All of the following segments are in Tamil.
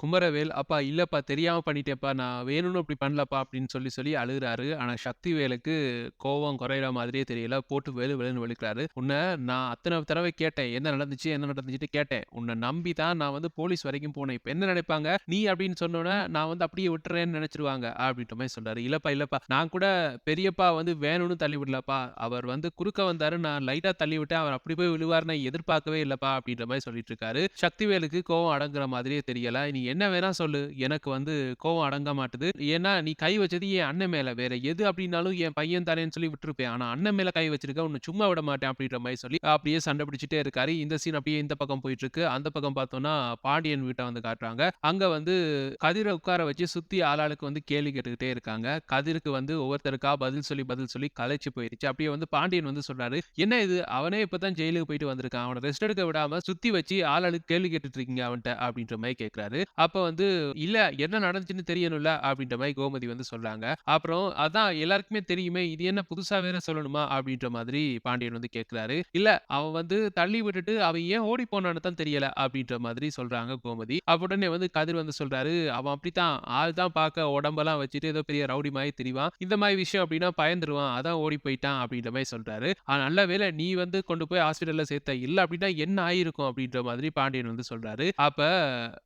குமரவேல், "அப்பா இல்லப்பா தெரியாம பண்ணிட்டேன்ப்பா. நான் வேணும்னு அப்படி பண்ணலப்பா" அப்படின்னு சொல்லி சொல்லி அழுகுறாரு. ஆனா சக்திவேலுக்கு கோவம் குறையிற மாதிரியே தெரியல. போட்டு வெளு வெளுன்னு வெளுக்கிறாரு. "உன்ன நான் அத்தன தடவை கேட்டேன். என்ன நடந்துச்சு? என்ன நடந்துச்சுன்னு கேட்டேன். உன்ன நம்பி தான் நான் வந்து போலீஸ் வரைக்கும் போனேன். இப்ப என்ன நினைப்பாங்க? நீ அப்படின்னு சொன்னோனே நான் வந்து அப்படியே விட்டுறேன்னு நினைச்சுருவாங்க." அப்படின்ற மாரி சொல்றாரு. "இல்லப்பா, இல்லப்பா. நான் கூட பெரியப்பா வந்து வேணும்னு தள்ளி விடலப்பா. அவர் வந்து குறுக்க வந்தாரு. நான் லைட்டா தள்ளி விட்டேன். அவர் அப்படி போய் விழுவாருன்னு எதிர்பார்க்கவே இல்லப்பா." அப்படின்ற மாரி சொல்லிட்டு இருக்காரு. சக்திவேலுக்கு கோவம் அடங்குற மாதிரியே தெரியல. "நீ என்ன வேணா சொல்லு. எனக்கு வந்து கோவம் அடங்க மாட்டுது. ஏன்னா நீ கை வச்சது என் அண்ணன் மேல. வேற எது அப்படின்னாலும் என் பையன் தானேன்னு சொல்லி விட்டுருப்பேன். ஆனா அண்ணன் மேல கை வச்சிருக்க. உன்ன சும்மா விட மாட்டேன்." அப்படின்ற மாரி சொல்லி அப்படியே சண்டை பிடிச்சுட்டே இருக்காரு. இந்த சீன் அப்படியே இந்த பக்கம் போயிட்டு இருக்கு. அந்த பக்கம் பார்த்தோம்னா பாண்டியன் வீட்ட வந்து காட்டுறாங்க. அங்க வந்து கதிர உட்கார வச்சு சுத்தி ஆளாளுக்கு வந்து கேள்வி கேட்டுக்கிட்டே இருக்காங்க. கதிருக்கு வந்து ஒவ்வொருத்தருக்கா பதில் சொல்லி, பதில் சொல்லி களைச்சு போயிருச்சு. அப்படியே வந்து பாண்டியன் வந்து சொல்றாரு, "என்ன இது? அவனே இப்ப தான் ஜெயிலுக்கு போயிட்டு வந்திருக்கான். அவன ரெஸ்ட் எடுக்க விடாம சுத்தி வச்சு ஆளாளுக்கு கேள்வி கேட்டுட்டு இருக்கீங்க அவன்ட்ட." அப்படின்ற மாரி கேட்கிறாரு. அப்ப வந்து, "இல்ல என்ன நடந்துச்சுன்னு தெரியணும்ல." அப்படின்ற மாரி கோமதி வந்து சொல்றாங்க. அப்புறம், "அதான் எல்லாருக்குமே தெரியுமே. இது என்ன புதுசா வேற சொல்லணுமா?" அப்படின்ற மாதிரி பாண்டியன் வந்து கேட்கிறாரு. "இல்ல அவன் வந்து தள்ளி விட்டுட்டு அவன் ஏன் ஓடி போனான்னு தான் தெரியல." அப்படின்ற மாதிரி சொல்றாங்க கோமதி. அப்ப உடனே வந்து கதிர் வந்து சொல்றாரு, "அவன் அப்படித்தான். ஆள் தான் பார்க்க உடம்பெல்லாம் வச்சுட்டு ஏதோ பெரிய ரவுடி மாரி திரிவான். இந்த மாரி விஷயம் அப்படின்னா பயந்துருவான். அதான் ஓடி போய்ட்டான்." அப்படின்ற மாரி சொல்றாரு. நல்ல வேளை நீ வந்து கொண்டு போய் ஹாஸ்பிட்டல்ல சேர்த்த. இல்ல அப்படின்னா என்ன ஆயிருக்கும்?" அப்படின்ற மாதிரி பாண்டியன் வந்து சொல்றாரு. அப்ப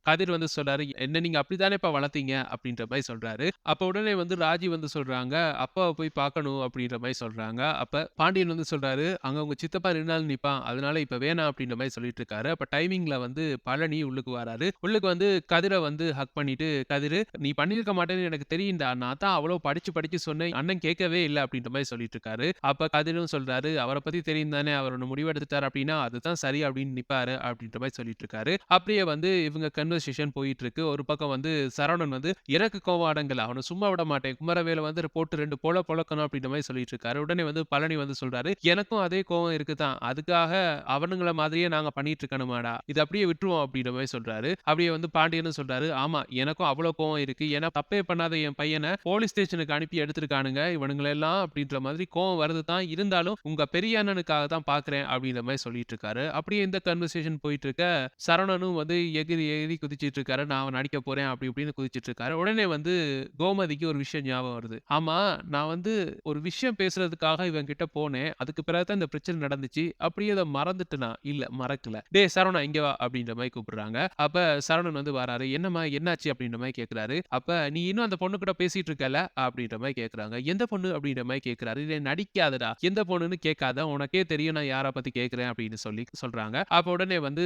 கதிர் வந்து சொல்றாரு, "என்ன நீங்க அப்படித்தானேப்பா வளர்த்தீங்க." அப்படின்ற மாரி சொல்றாரு. அப்ப உடனே வந்து ராஜி வந்து சொல்றாங்க, "அப்பாவ போய் பார்க்கணும்." அப்படின்ற மாரி சொல்றாங்க. அப்ப பாண்டியன் வந்து சொல்றாரு, "அங்க உங்க சித்தப்பா 2 நாள் நிப்பான். அதனால இப்ப வேணாம்." அப்படின்ற மாரி சொல்லிட்டு இருக்காரு. அப்ப டைமிங்ல வந்து பழனி உள்ளுக்கு வராரு. உள்ளுக்கு வந்து கதிர வந்து ஹக் பண்ணிட்டு, "கதிரு நீ பண்ணியிருக்க மாட்டேன்னு எனக்கு தெரியும்டா. நான் தான் அவ்வளோ படிச்சு படிச்சு சொன்னேன். அண்ணன் கேட்கவே இல்ல." அப்படின்ற மாரி சொல்லிட்டு இருக்காரு. அப்ப கதிரும் சொல்றாரு, "அவர பத்தி தெரியும் தானே. அவர் ஒண்ணு முடிவு எடுத்துட்டாரு அப்படின்னா, அதுதான் சரி அப்படின்னு நிப்பாரு." அப்படின்ற மாரி சொல்லிட்டு இருக்காரு. அப்படியே வந்து இவங்க கன்வர்சேஷன் போயிட்டு இருக்கு. ஒரு பக்கம் வந்து சரவணன் வந்து, "எனக்கு கோவம் அடங்கல. அவன சும்மா விட மாட்டேன். குமரவேல வந்து போட்டு 2 பொளக்கணும்." அப்படின்ற மாரி சொல்லிட்டு இருக்காரு. உடனே வந்து பழனி வந்து சொல்றாரு, "எனக்கும் அதே கோவம் இருக்கு தான். அதுக்காக அவனுங்கள மாதிரியே நாங்க பண்ணிட்டு இருக்கணுமாடா? இத அப்படியே விட்டுருவோம்." அப்படின்ற மாரி சொல்றாரு. அப்படியே வந்து பாண்டியனும் சொல்றாரு, "ஆமா எனக்கும் அவ்வளோ கோவம் இருக்கு. ஏன்னா தப்பே பண்ணாத என் பையன போலீஸ் ஸ்டேஷனுக்கு அனுப்பி எடுத்திருக்கானுங்க. இவனுங்களெல்லாம் அப்படின்ற மாதிரி கோவம் வருது தான். இருந்தாலும் உங்க பெரிய அண்ணனுக்காக தான் பார்க்கிறேன்." அப்படின்ற மாரி சொல்லிட்டு இருக்காரு. அப்படியே இந்த கன்வர்சேஷன் போயிட்டு இருக்க, சரவணனும் வந்து எகிறி எகிறி குதிச்சிட்டு இருக்காரு. "நான் நடிக்க போறேன்." அப்படி இப்படின்னு குதிச்சிட்டு இருக்காரு. உடனே வந்து கோமதிக்கு ஒரு விஷயம் ஞாபகம் வருது. "ஆமா நான் வந்து ஒரு விஷயம் பேசுறதுக்காக இவன் கிட்ட போனேன். அதுக்கு பிறகு தான் இந்த பிரச்சனை நடந்துச்சு. அப்படியே அத மறந்துட்டனா?" "இல்ல மறக்கல." "டேய் சரவணா இங்க வா." அப்படின்ற மாரி கூப்பிடுறாங்க. அப்ப சரவணன் வந்து வராரு. "என்னம்மா என்னாச்சு?" அப்படின்ற மாரி கேட்கிறாரு. அப்ப "நீ இன்னும் அந்த பொண்ணு கூட பேசிட்டு இருக்கல்ல?" அப்படின்ற மாரி கேட்கறாங்க. "எந்த பொண்ணு?" அப்படின்ற மாரி கேட்கிறாரு. "டேய் நடிக்காதடா. எந்த பொண்ணுன்னு கேட்காத. உனக்கே தெரியும் நான் யார பத்தி கேட்கிறேன்." அப்படின்னு சொல்லி சொல்றாங்க. அப்ப உடனே வந்து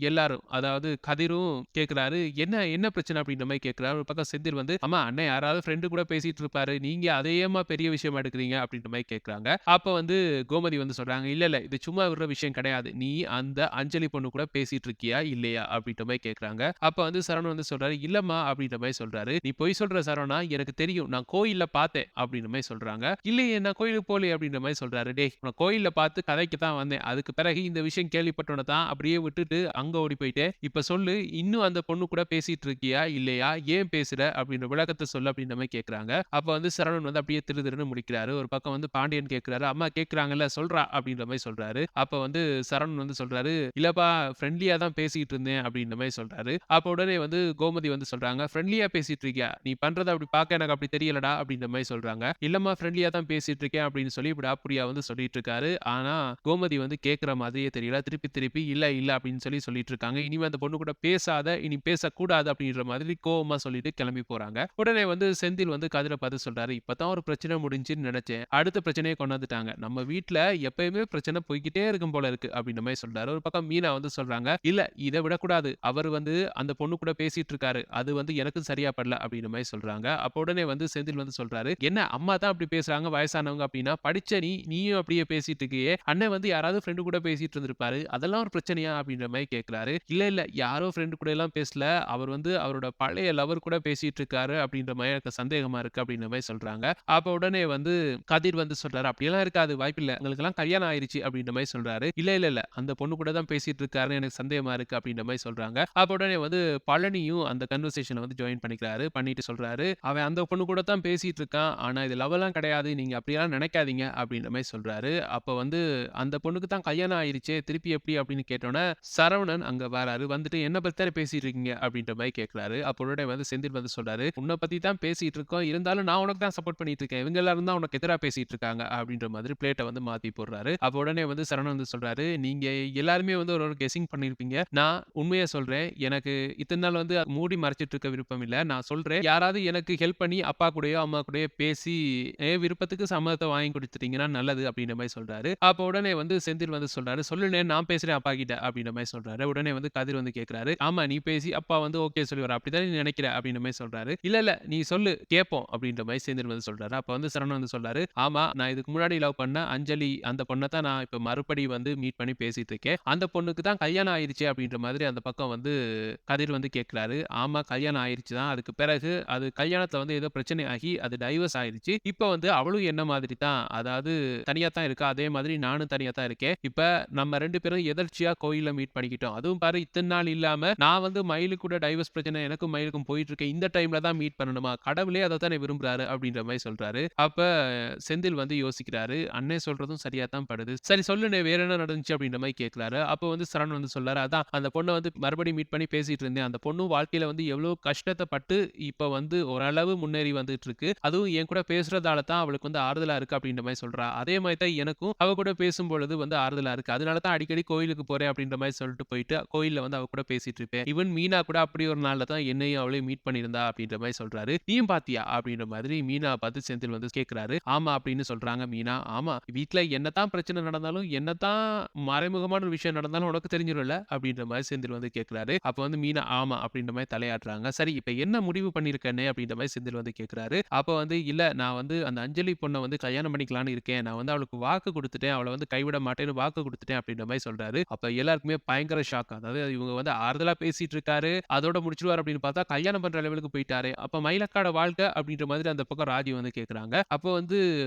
எல்லாரும் அதாவது கதிரும் கேட்கிறாரு. "என்ன என்ன பிரச்சனை?" அப்படின்ற மாரி கேட்கிறாரு. ஒரு பக்கம் செந்தில் வந்து, "அம்மா அண்ணன் யாராவது ஃப்ரெண்ட் கூட பேசிட்டு இருப்பாரு. நீங்க அத ஏம்மா பெரிய விஷயமா எடுக்குறீங்க?" அப்படின்ற மாரி கேட்கறாங்க. அப்ப வந்து கோமதி வந்து சொல்றாங்க, "இல்ல, இல்ல. இது சும்மா விடுற விஷயம் கிடையாது. நீ அந்த அஞ்சலி பொண்ணு கூட பேசிட்டு இருக்கியா? இல்லையா?" அப்படின்ற மாரி கேட்கறாங்க. அப்ப வந்து சரவணன் வந்து சொல்றாரு, "இல்லம்மா." அப்படின்ற மாரி சொல்றாரு. "நீ பொய் சொல்ற சரவணா. எனக்கு தெரியும். நான் கோயில்ல பார்த்தேன்." அப்படின்ற மாரி சொல்றாங்க. "இல்லையே நான் கோயிலுக்கு போலயே." அப்படின்ற மாரி சொல்றாரு. "டேய் உன்ன கோயில்ல பார்த்து கதைக்க தான் வந்தேன். அதுக்கு பிறகு இந்த விஷயம் கேள்விப்பட்டோன தான் அப்படியே விட்டுட்டு அங்க ஓடி போயிட்டேன். இப்ப சொல்லு இன்னும் அந்த பொண்ணு கூட பேசிட்டு இருக்கியா? இல்லையா? ஏன் பேசுற? அப்படின்ற விளக்கத்த சொல்லு." அப்படின்ற மாரி கேட்கறாங்க. அப்ப வந்து சரவணன் வந்து அப்படியே திருதிருன்னு முழிக்கிறாரு. ஒரு பக்கம் வந்து பாண்டியன் கேட்கிறாரு, "அம்மா கேட்கறாங்கல்ல சொல்றா." அப்படின்ற மாரி சொல்றாரு. அப்ப வந்து சரவணன் வந்து சொல்றாரு, "இல்லப்பா ஃப்ரெண்ட்லியா தான் பேசிட்டு இருந்தேன்." அப்படின்ற மாரி சொல்றாரு. அப்ப உடனே வந்து கோமதி வந்து சொல்றாங்க, "ஃப்ரெண்ட்லியா பேசிட்டு இருக்கியா? நீ பண்றத அப்படி பார்க்க எனக்கு அப்படி தெரியலடா." அப்படின்ற மாரி சொல்றாங்க. "இல்லம்மா ஃப்ரெண்ட்லியா தான் பேசிட்டு இருக்கேன்." அப்படின்னு சொல்லி விடாப்புடியா வந்து சொல்லிட்டு இருக்காரு. ஆனா கோமதி வந்து கேட்கிற மாதிரியே தெரியல. திருப்பி திருப்பி "இல்ல, இல்ல." அப்படின்னு சொல்லி சொல்லிட்டு இருக்காங்க. இனிமே அந்த பொண்ணு கூட பேசாத, இனி பேசக்கூடாது அப்படின்ற மாதிரி கோவமா சொல்லிட்டு கிளம்பி போறாங்க. உடனே வந்து செந்தில் வந்து கதிர பார்த்து சொல்றாரு, "இப்பதான் ஒரு பிரச்சனை முடிஞ்சுன்னு நெனச்சேன். அடுத்த பிரச்சனைய கொண்டாந்துட்டாங்க. நம்ம வீட்ல எப்பயுமே பிரச்சனை போய்க்கிட்டே இருக்கும் போல இருக்கு." அப்படின்ற மாரி சொல்றாரு. ஒரு பக்கம் மீனா வந்து சொல்றாங்க, "இல்ல இத விடக்கூடாது. அவரு வந்து அந்த பொண்ணு கூட பேசிட்டு இருக்காரு. அது வந்து எனக்கும் சரியா படல." அப்படின்ற மாரி சொல்றாங்க. அப்ப உடனே வந்து செந்தில் வந்து சொல்றாரு, "என்ன அம்மா தான் அப்படி பேசுறாங்க வயசானவங்க அப்படின்னா, படிச்ச நீயும் அப்படியே பேசிட்டு இருக்கியே. அண்ணன் வந்து யாராவது ஃப்ரெண்ட் கூட பேசிட்டு இருந்திருப்பாரு. அதெல்லாம் ஒரு பிரச்சனையா?" அப்படின்ற மாரி கேட்கிறாரு. "இல்ல, இல்ல யாரோ ஃப்ரெண்ட் கூட எல்லாம் பேசல. அவர் வந்து அவரோட பழைய லவர் கூட பேசிட்டு இருக்காரு அப்படின்ற மாரி எனக்கு சந்தேகமா இருக்கு." அப்படின்ற மாரி சொல்றாங்க. அப்ப உடனே வந்து கதிர் வந்து சொல்றாரு, "அப்படியெல்லாம் இருக்காது. வாய்ப்பில்ல. எங்களுக்கெல்லாம் கல்யாணம் ஆயிருச்சு." அப்படின்ற மாரி சொல்றாரு. "இல்ல, இல்ல, இல்ல. அந்த பொண்ணு கூட தான் பேசிட்டு இருக்காருன்னு எனக்கு சந்தேகமா இருக்கு." அப்படின்ற மாரி சொல்றாங்க. அப்ப உடனே வந்து பழனியும் அந்த கன்வர்சேஷன வந்து ஜாயின் பண்ணிக்கிறாரு. பண்ணிட்டு சொல்றாரு, "அவன் அந்த பொண்ணு கூட தான் பேசிட்டு இருக்கான். ஆனா இது லவ்வெல்லாம் கிடையாது. நீங்க அப்படியெல்லாம் நினைக்காதீங்க." அப்படின்ற மாரி சொல்றாரு. அப்ப வந்து அந்த பொண்ணுக்கு தான் கல்யாணம் ஆயிருச்சே. திருப்பி எப்படி அப்படின்னு கேட்டோனே, சரவணன் அங்க வராரு. வந்துட்டு "என்ன பத்தி தானே பேசிட்டு இருக்கீங்க?" அப்படின்ற மாதிரி கேட்கிறாரு. அப்போ உடனே வந்து செந்தில் வந்து சொல்றாரு, உன்னை பத்தி தான் பேசிட்டு இருக்கோம், இருந்தாலும் நான் உனக்கு தான் சப்போர்ட் பண்ணிட்டு இருக்கேன், இவங்க எல்லாரும் தான் உனக்கு எதிராக பேசிட்டு இருக்காங்க அப்படின்ற மாதிரி பிளேட்டை வந்து மாத்தி போடுறாரு. அப்போ உடனே வந்து சரவணன் வந்து சொல்றாரு, நீங்க எல்லாருமே வந்து ஒரு கெஸிங் பண்ணிருப்பீங்க, நான் உண்மையை சொல்றேன், எனக்கு இத்தனை நாள் வந்து மூடி மறைச்சிட்டு இருக்க விருப்பம் இல்ல, நான் சொல்றேன், யாராவது எனக்கு ஹெல்ப் பண்ணி அப்பா கூடயோ அம்மா கூடயோ பேசி என் விருப்பத்துக்கு சம்மதத்தை வாங்கி கொடுத்துட்டீங்கன்னா நல்லது அப்படின்ற மாதிரி சொல்றாரு. அப்போ உடனே வந்து செந்தில் வந்து சொல்றாரு, சொல்லுனே நான் பேசுறேன் அப்பா கிட்ட அப்படின்ற மாதிரி சொல்றாரு. உடனே வந்து கதிர் வந்து கேட்கிறாரு, ஆமா நீ பேசி அப்பா வந்து ஓகே சொல்லுவார், அப்படித்தானே நீ நினைக்கிற அப்படின்ற மாதிரி சொல்றாரு. இல்ல இல்ல நீ சொல்லு கேட்போம் அப்படின்ற மாதிரி செந்தில் வந்து சொல்றாரு. அப்ப வந்து சரவணன் வந்து சொல்றாரு, ஆமா நான் இதுக்கு முன்னாடி லவ் பண்ண அஞ்சலி, அந்த பொண்ணை தான் நான் இப்ப மறுபடி வந்து மீட் பண்ணி பேசிட்டு இருக்கேன், அந்த பொண்ணுக்கு தான் கல்யாணம் ஆயிருச்சு அப்படின்ற மாதிரி அந்த பக்கம் வந்து கதிர் வந்து கேட்கிறாரு. ஆமா கல்யாணம் ஆயிருச்சு தான், அதுக்கு பிறகு அது கல்யாணத்துல வந்து ஏதோ பிரச்சனை ஆகி அது டைவர்ஸ் ஆயிருச்சு, இப்ப வந்து அவளும் என்ன மாதிரி தான், அதாவது தனியா தான் இருக்கா, அதே மாதிரி நானும் தனியா தான் இருக்கேன், இப்ப நம்ம 2 பேரும் எதர்ச்சியா கோயில்ல மீட் பண்ணிக்கிட்டோம், அதுவும் பாரு இத்தனை நாள் இல்லாம நான் வந்து மயிலு கூட டைவர்ஸ் பிரச்சனை எனக்கும் மயிலுக்கும் போயிட்டு இருக்கேன், இந்த டைம்ல தான் மீட் பண்ணணுமா, கடவுளே அதை தானே விரும்புறாரு அப்படின்ற மாதிரி சொல்றாரு. அப்ப செந்தில் வந்து யோசிக்கிறாரு, அண்ணே சொல்றதும் சரியா தான் படுது, சரி சொல்லுண்ணே வேற என்ன நடந்துச்சு அப்படின்ற மாதிரி கேட்கிறாரு. அப்ப வந்து சரவணன் வந்து சொல்றாரு, அதான் அந்த பொண்ணை வந்து மறுபடியும் மீட் பண்ணி பேசிட்டு இருந்தேன், அந்த பொண்ணும் வாழ்க்கையில வந்து எவ்வளவு கஷ்டத்தை பட்டு இப்ப வந்து ஓரளவு முன்னேறி வந்துட்டு இருக்கு, அதுவும் என் கூட பேசுறதால தான் அவளுக்கு வந்து ஆறுதலா இருக்கு அப்படின்ற மாதிரி சொல்றா, அதே மாதிரி தான் எனக்கும் அவ கூட பேசும்பொழுது வந்து ஆறுதலா இருக்கு, அதனால தான் அடிக்கடி கோயிலுக்கு போறேன் அப்படின்ற மாதிரி சொல்லிட்டு போயிட்டு கோயில்ல வந்து அவ கூட பேசிட்டு இருப்பேன், ஈவன் மீனா கூட அப்படி ஒரு நாள்ல தான் என்னையும் அவளையும் மீட் பண்ணியிருந்தா அப்படின்ற மாதிரி சொல்றாரு. நீயும் பாத்தியா அப்படின்ற மாதிரி மீனா பார்த்து செந்தில் வந்து கேட்கிறாரு. ஆமா அப்படின்னு சொல்றாங்க மீனா. ஆமா வீட்ல என்னதான் பிரச்சனை நடந்தாலும் என்னதான் மறைமுகமான ஒரு விஷயம் நடந்தாலும் உனக்கு தெரிஞ்சிடும்ல அப்படின்ற மாதிரி செந்தில் வந்து கேட்கிறாரு. அப்ப வந்து மீனா ஆமா அப்படின்ற மாதிரி தலையாட்டுறாங்க. சரி இப்ப என்ன முடிவு பண்ணிருக்கேன்னு அப்படின்ற மாதிரி செந்தில் வந்து கேட்கிறாரு. அப்ப வந்து இல்ல நான் வந்து அந்த அஞ்சலி பொண்ணை வந்து கல்யாணம் பண்ணிக்கலாம்னு இருக்கேன், நான் வந்து அவளுக்கு வாக்கு கொடுத்துட்டேன், அவளை வந்து கைவிட மாட்டேன்னு வாக்கு கொடுத்துட்டேன் அப்படின்ற மாதிரி சொல்றாரு. அப்ப எல்லாருக்குமே பயங்கர ஷாக், அதாவது இவங்க வந்து ஆறுதலா பேசிட்டு இருக்காரு, அதோட முடிச்சிருவார் அப்படின்னு பார்த்தா கல்யாணம் பண்ற லெவலுக்கு போயிட்டாரு. அப்ப மயிலக்காட வாழ்க்கை அப்படின்ற மாதிரி அந்த பக்கம் ராஜி வந்து கேக்குறாங்க. அப்ப வந்து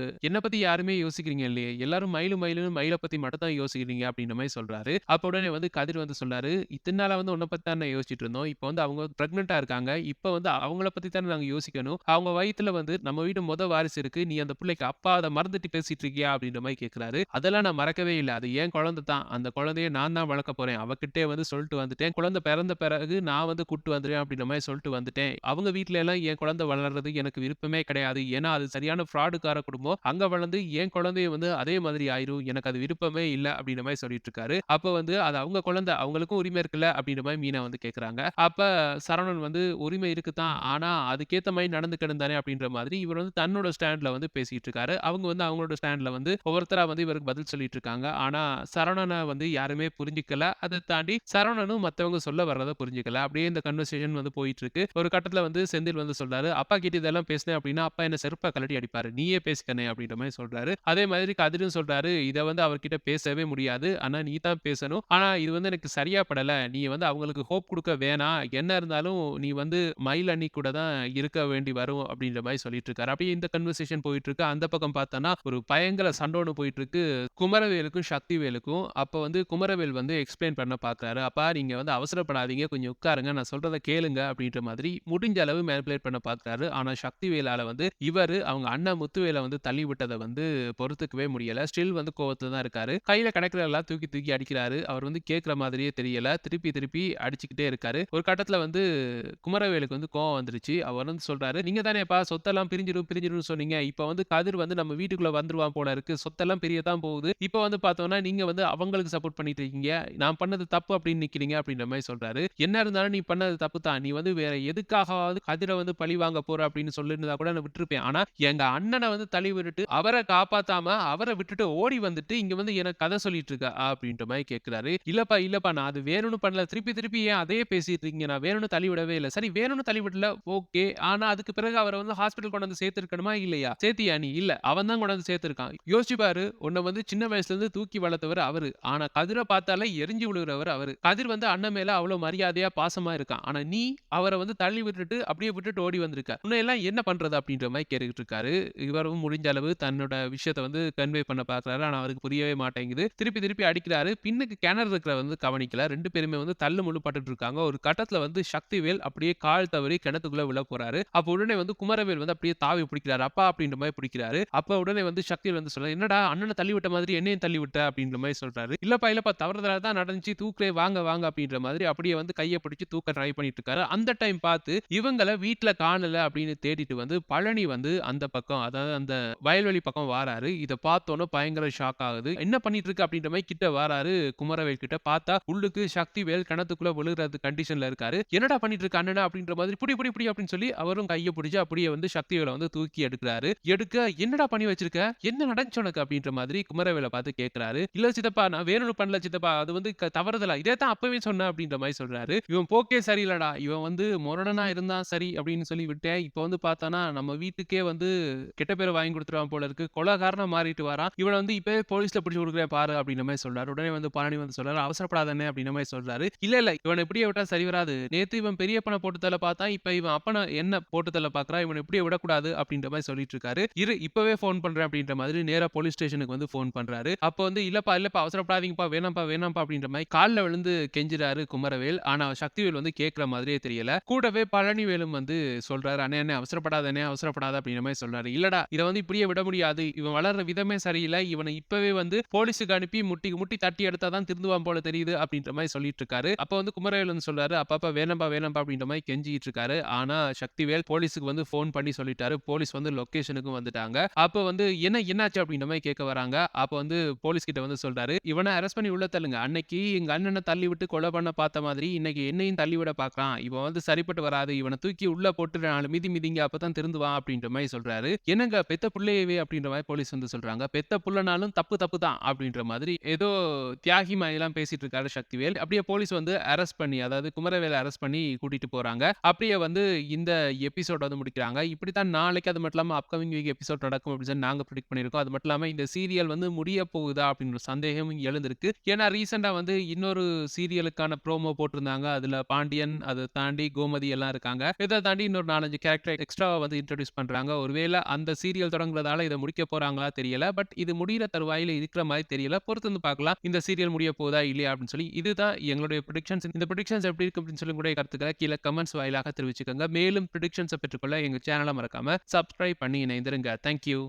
என்ன பத்தி யாருமே யோசிக்கிறீங்க இல்லையே, எல்லாரும் மயிலு மயிலுன்னு மயிலை பத்தி மட்டும் தான் யோசிக்கிறீங்க அப்படின்ற மாதிரி சொல்றாரு. அப்ப உடனே வந்து கதிர் வந்து சொல்றாரு, இத்தனை நாளா வந்து உன்னை பத்தி தான் யோசிச்சுட்டு இருந்தோம், இப்ப வந்து அவங்க பிரெக்னெண்டா இருக்காங்க, இப்ப வந்து அவங்கள பத்தி தானே நாங்க யோசிக்கணும், அவங்க வயித்துல வந்து நம்ம வீட்டு வாரிசு இருக்கு, நீ அந்த பிள்ளைக்கு அப்பா அதை மறந்துட்டு பேசிட்டு இருக்கியா அப்படின்ற மாதிரி கேட்கிறாரு. அதெல்லாம் நான் மறக்கவே இல்லை, அது ஏன் குழந்தை தான், அந்த குழந்தைய நான் தான் வளர்க்க போறேன், அவகிட்டே வந்து சொல்லிட்டு வந்துட்டேன், குழந்தை பிறந்த பிறகு நான் வந்து கூட்டு வந்துடுறேன் அப்படின்ற மாதிரி சொல்லிட்டு வந்துட்டேன், அவங்க வீட்ல எல்லாம் என் குழந்தை வளர்றது எனக்கு விருப்பமே கிடையாது, ஏன்னா அது சரியான ஃப்ராடுக்கார குடும்பம், அங்க வளர்ந்து என் குழந்தைய வந்து அதே மாதிரி ஆயிரும், எனக்கு அது விருப்பமே இல்ல அப்படின்ற மாதிரி சொல்லிட்டு இருக்காரு. அப்ப வந்து அது அவங்க குழந்தை, அவங்களுக்கும் உரிமை இருக்குல்ல அப்படின்ற மாதிரி மீனா வந்து கேக்குறாங்க. அப்ப சரவணன் வந்து உரிமை இருக்குதான், ஆனா அதுக்கேத்த மாதிரி நடந்துக்கணும் தானே அப்படின்ற மாதிரி இவர் வந்து தன்னோட ஸ்டாண்ட்ல வந்து பேசிட்டு இருக்காரு. அவங்க வந்து அவங்களோட ஸ்டாண்ட்ல வந்து ஒவ்வொருத்தரா வந்து இவருக்கு பதில் சொல்லிட்டு இருக்காங்க. ஆனா சரவணனை வந்து யாருமே புரிஞ்சுக்கல. அதை தாண்டி சரவணனும் மத்தவங்க சொல்ல வர்றத புரிஞ்சுக்கல. அப்படியே இந்த கன்வர்சேஷன் வந்து போயிட்டு இருக்கு. ஒரு கட்டத்துல வந்து செந்தில் வந்து சொல்றாரு, அப்பா கிட்ட இதெல்லாம் பேசினேன் அப்படின்னா அப்பா என்ன செருப்பா கழட்டி அடிப்பாரு, நீயே பேசிக்கனே அப்படின்ற மாதிரி சொல்றாரு. அதே மாதிரி கதிரும் சொல்றாரு, இத வந்து அவர்கிட்ட பேசவே முடியாது, ஆனா நீ தான் பேசணும், ஆனா இது வந்து எனக்கு சரியா படல, நீ வந்து அவங்களுக்கு ஹோப் கொடுக்க வேணாம், என்ன இருந்தாலும் நீ வந்து மயில் அண்ணி கூட தான் இருக்க வேண்டி வரும் அப்படின்ற மாதிரி சொல்லிட்டு இருக்காரு. அப்படியே இந்த கன்வர்சேஷன் போயிட்டு இருக்கு. அந்த பக்கம் பார்த்தோம்னா ஒரு பயங்கர சண்டை போயிட்டு இருக்கு குமரவேலுக்கும் சக்திவேலுக்கும். அப்ப வந்து குமரவேல் வந்து எக்ஸ்பிளைன் பண்ண பாக்குறாரு, அப்பா நீங்க வந்து அவசரப்படாதீங்க, கொஞ்சம் உட்காருங்க, நான் சொல்றத கேளுங்க அப்படின்ற மாதிரி முடிஞ்ச அளவு மேனிபுலேட் பண்ண பாக்குறாரு. ஆனா சக்திவேலால வந்து இவரு அவங்க அண்ணன் முத்துவேலை வந்து தள்ளி விட்டதை வந்து பொறுத்துக்கவே முடியல. ஸ்டில் வந்து கோவத்துல தான் இருக்காரு. கையில கிடைக்கிற எல்லாம் தூக்கி தூக்கி அடிக்கிறாரு. அவர் வந்து கேட்கிற மாதிரியே தெரியல, திருப்பி திருப்பி அடிச்சுக்கிட்டே இருக்காரு. ஒரு கட்டத்துல வந்து குமரவேலுக்கு வந்து கோவம் வந்துருச்சு. அவர் வந்து சொல்றாரு, நீங்க தானேப்பா சொத்தெல்லாம் பிரிஞ்சிடும் சொன்னீங்க, இப்ப வந்து கதிர் வந்து நம்ம வீட்டுக்குள்ள வந்துருவான் போல இருக்கு, சொத்தெல்லாம் பிரியத்தான் போகுது, இப்ப வந்து பார்த்தோம்னா நீங்க வந்து அவங்களுக்கு சப்போர்ட் பண்ணிட்டு இருக்கீங்க, நான் பண்ணது தப்பு அப்படின்னு நிக்கிறீங்க அப்படின்ற மாதிரி சொல்றாரு. என்ன இருந்தாலும் நீ பண்ணது தப்பு தான், நீ வந்து வேற எதுக்காகவாவது கதிரை வந்து பழி வாங்க போற அப்படின்னு சொல்லியிருந்தா கூட நான் விட்டுருப்பேன், ஆனா எங்க அண்ணனை வந்து தள்ளி விட்டுட்டு அவரை காப்பாத்தாம அவரை விட்டுட்டு ஓடி வந்துட்டு இங்க வந்து எனக்கு கதை சொல்லிட்டு இருக்க அப்படின்ற மாதிரி கேட்கிறாரு. இல்லப்பா இல்லப்பா நான் அது வேணும்னு பண்ணல, திருப்பி திருப்பி ஏன் அதையே பேசிட்டு இருக்கீங்க, நான் வேணும்னு தள்ளி விடவே இல்லை, சரி வேணும்னு தள்ளி விடல ஓகே, ஆனா அதுக்கு பிறகு அவரை வந்து ஹாஸ்பிட்டல் கொண்டு வந்து சேர்த்திருக்கணுமா இல்லையா, சேர்த்தியா நீ, இல்ல அவன் தான் கொண்டு வந்து சேர்த்திருக்கான், யோசிச்சு பாரு, உன்னை வந்து சின்ன வயசுல இருந்து தூக்கி வளர்த்தவர் அவரு, ஆனா கதிரை பார்த்தாலே எரிஞ்சு விழுகிறவர் அவரு, கதிர் வந்து அண்ணன் மேல அவ்வளவு மரியாதையா பாசமா இருக்கான், ஆனா நீ அவரை வந்து தள்ளி விட்டுட்டு அப்படியே விட்டுட்டு ஓடி வந்திருக்க, உன்னை எல்லாம் என்ன பண்றது அப்படின்ற மாதிரி கேட்டுக்கிட்டு இருக்காரு. இவரும் முடிஞ்ச அளவு தன்னோட விஷயத்தை வந்து கன்வே பண்ண பாக்குறாரு, ஆனா அவருக்கு புரியவே மாட்டேங்குது, திருப்பி திருப்பி அடிக்கிறாரு. பின்னுக்கு கிணறு இருக்கிற வந்து கவனிக்கல, ரெண்டு பேருமே வந்து தள்ளு முள்ளு பட்டுட்டு இருக்காங்க. ஒரு கட்டத்துல வந்து சக்திவேல் அப்படியே கால் தவறி கிணத்துக்குள்ள விழ போறாரு. அப்ப உடனே வந்து குமரவேல் வந்து அப்படியே தாவி பிடிக்கிறாரு, அப்பா அப்படின்ற மாதிரி பிடிக்கிறாரு. அப்ப உடனே வந்து சக்திவேல் வந்து சொல்றாரு, என்னடா அண்ணனை தள்ளி விட்ட மாதிரி என்னையும் தள்ளி விட்ட அப்படின்ற மாதிரி சொல்றாரு. இல்லப்பா இல்லப்பா தவறுதலா தான் நடந்துச்சு, தூக்குறே வாங்க வாங்க அப்படின்ற மாதிரி அப்படியே வந்து கையை பிடிச்சு வரைக்கும் தூக்க ட்ரை பண்ணிட்டு இருக்காரு. அந்த டைம் பார்த்து இவங்கள வீட்ல காணல அப்படின்னு தேடிட்டு வந்து பழனி வந்து அந்த பக்கம், அதாவது அந்த வயல்வெளி பக்கம் வாராரு. இத பார்த்தோனே பயங்கர ஷாக் ஆகுது. என்ன பண்ணிட்டு இருக்க அப்படின்ற மாரி கிட்ட வாராரு குமரவேல் கிட்ட. பார்த்தா உள்ளுக்கு சக்திவேல் கிணத்துக்குள்ள விழுகுறது கண்டிஷன்ல இருக்காரு. "என்னடா பண்ணிட்டு இருக்க அண்ணனா?" அப்படின்ற மாதிரி "புடி புடி புடி" அப்படின்னு சொல்லி அவரும் கைய புடிச்சு அப்படியே வந்து சக்திவேல வந்து தூக்கி எடுக்குறாரு. எடுக்க "என்னடா பண்ணி வச்சிருக்க? என்ன நடந்துச்சு உனக்கு?" அப்படின்ற மாதிரி குமரவேல பார்த்து கேட்கிறாரு. "இல்ல சித்தப்பா, நான் வேணும்னு பண்ணல சித்தப்பா. அது வந்து தவறுதலா. இதே தான் அப்பவே சொன்னேன்" அப்படின்ற மாரி சொல்றாரு. இவன் போக்கே சரியில்லடா. இவன் வந்து மொரடனா இருந்தா சரி அப்படின்னு சொல்லி விட்டேன். இப்ப வந்து பார்த்தானா நம்ம வீட்டுக்கே வந்து கெட்ட பேர வாங்கி குடுத்துருவான் போல இருக்கு. கொலைகாரனா மாறிட்டு வரான். இவன வந்து இப்பவே போலீஸ்ல புடிச்சு குடுக்குறேன் பாரு அப்படின்ற மாரி சொல்றாரு. உடனே வந்து பழனி வந்து சொல்றாரு, "அவசரப்படாத அண்ணே" அப்படின்ற மாரி சொல்றாரு. "இல்ல, இல்ல இவன இப்படியே விட்டா சரி வராது. நேத்து இவன் பெரியப்பன போட்டு தள்ள பார்த்தான். இப்ப இவன் அப்பன என்ன போட்டு தள்ள பார்க்குறான். இவன இப்படியே விடக்கூடாது" அப்படின்ற மாரி சொல்லிட்டு இருக்காரு. "இரு இப்பவே ஃபோன் பண்றேன்" அப்படின்ற மாதிரி நேரா போலீஸ் ஸ்டேஷனுக்கு வந்து ஃபோன் பண்றாரு. அப்ப வந்து "இல்லப்பா, இல்லப்பா அவசரப்படாதீங்கப்பா. வேணாம்ப்பா, வேணாம்ப்பா" அப்படின்ற மாரி கால்ல விழுந்து கெஞ்சுறாரு குமரவேல். ஆனா சக்திவேல் வந்து கேட்கிற மாதிரியே தெரியல. கூடவே பழனிவேலும் வந்து சொல்றாரு, "அண்ணே, அண்ணே அவசரப்படாத அண்ணே, அவசரப்படாத" அப்படின்ற மாரி சொல்றாரு. "இல்லடா, இத வந்து இப்படியே விட முடியாது. இவன் வளர்ற விதமே சரியில்ல. இவன இப்பவே வந்து போலீஸுக்கு அனுப்பி முட்டி முட்டி தட்டி எடுத்தா தான் திருந்துவான் போல தெரியுது" அப்படின்ற மாரி சொல்லிட்டு இருக்காரு. அப்ப வந்து குமரவேல் வந்து சொல்றாரு, "அப்பப்பா வேணாம்பா, வேணாம்பா" அப்படின்ற மாரி கெஞ்சிட்டு இருக்காரு. ஆனா சக்திவேல் போலீஸுக்கு வந்து ஃபோன் பண்ணி சொல்லிட்டாரு. போலீஸ் வந்து லொகேஷனுக்கும் வந்துட்டாங்க. அப்ப வந்து என்னாச்சு அப்படின்ற மாரி கேட்க வராங்க. அப்ப வந்து போலீஸ் கிட்ட வந்து சொல்றாரு, "இவன அரெஸ்ட் பண்ணி உள்ள தள்ளுங்க. அன்னைக்கு எங்க அண்ணன தள்ளி விட்டு கொலை பண்ண பார்த்த மாதிரி இன்னைக்கு என்னையும் தள்ளி விட பார்க்கிறான். இவன் வந்து சரிப்பட்டு வராது. இவன தூக்கி உள்ள போட்டு 4 மிதி மிதிங்க. அப்பதான் திருந்துவான்" அப்படின்ற மாரி சொல்றாரு. "என்னங்க பெத்த புள்ளையவே" அப்படின்ற மாரி போலீஸ் வந்து சொல்றாங்க. "பெத்த புள்ளனாலும் தப்பு தப்பு தான்" அப்படின்ற மாதிரி ஏதோ தியாகி மாரிலாம் பேசிட்டு இருக்காரு சக்திவேல். அப்படியே போலீஸ் வந்து அரெஸ்ட் பண்ணி, அதாவது குமரவேல அரெஸ்ட் பண்ணி கூட்டிட்டு போறாங்க. அப்படியே வந்து இந்த எபிசோட் வந்து முடிக்கிறாங்க. இப்படித்தான் நாளைக்கு அது மட்டும் இல்லாம அப்கமிங் வீக் எபிசோட் நடக்கும் அப்படின்னு சொல்லி நாங்க பிரெடிக்ட் பண்ணியிருக்கோம். அது மட்டும் இல்லாம இந்த சீரியல் வந்து முடிய போகுதா அப்படின்ற ஒரு சந்தேகமும் எழுந்திருக்கு. ஏன்னா ரீசென்ட்டா வந்து இன்னொரு சீரியலுக்கான ப்ரோமோ போட்டிருந்தாங்க. அதுல பாண்டியன், அத தாண்டி கோமதி எல்லாம் இருக்காங்க. இத தாண்டி இன்னொரு 4, 5 கேரக்டர் எக்ஸ்ட்ராவா வந்து இன்ட்ரோடியூஸ் பண்றாங்க. ஒருவேள அந்த சீரியல் தொடங்குறதால இத முடிக்க போறாங்களா தெரியல. பட் இது முடியிற தருவாயில இருக்கிற மாரி தெரியல. பொறுத்து வந்து பார்க்கலாம். இந்த சீரியல் முடிய போதா இல்லையா அப்படின்னு சொல்லி. இதுதான் எங்களுடைய பிரெடிக்ஷன்ஸ். இந்த பிரெடிக்ஷன்ஸ் எப்படி இருக்கு அப்படின்னு சொல்லி உங்களுடைய கருத்துக்கள கீழ கமெண்ட்ஸ் வாயிலாக தெரிவிச்சுக்கோங்க. மேலும் பிரெடிக்ஷன்ஸ பெற்றுக்கொள்ள எங்க சேனல மறக்காம சப்ஸ்கிரைப் பண்ணி இணைந்திருங்க. Thank you.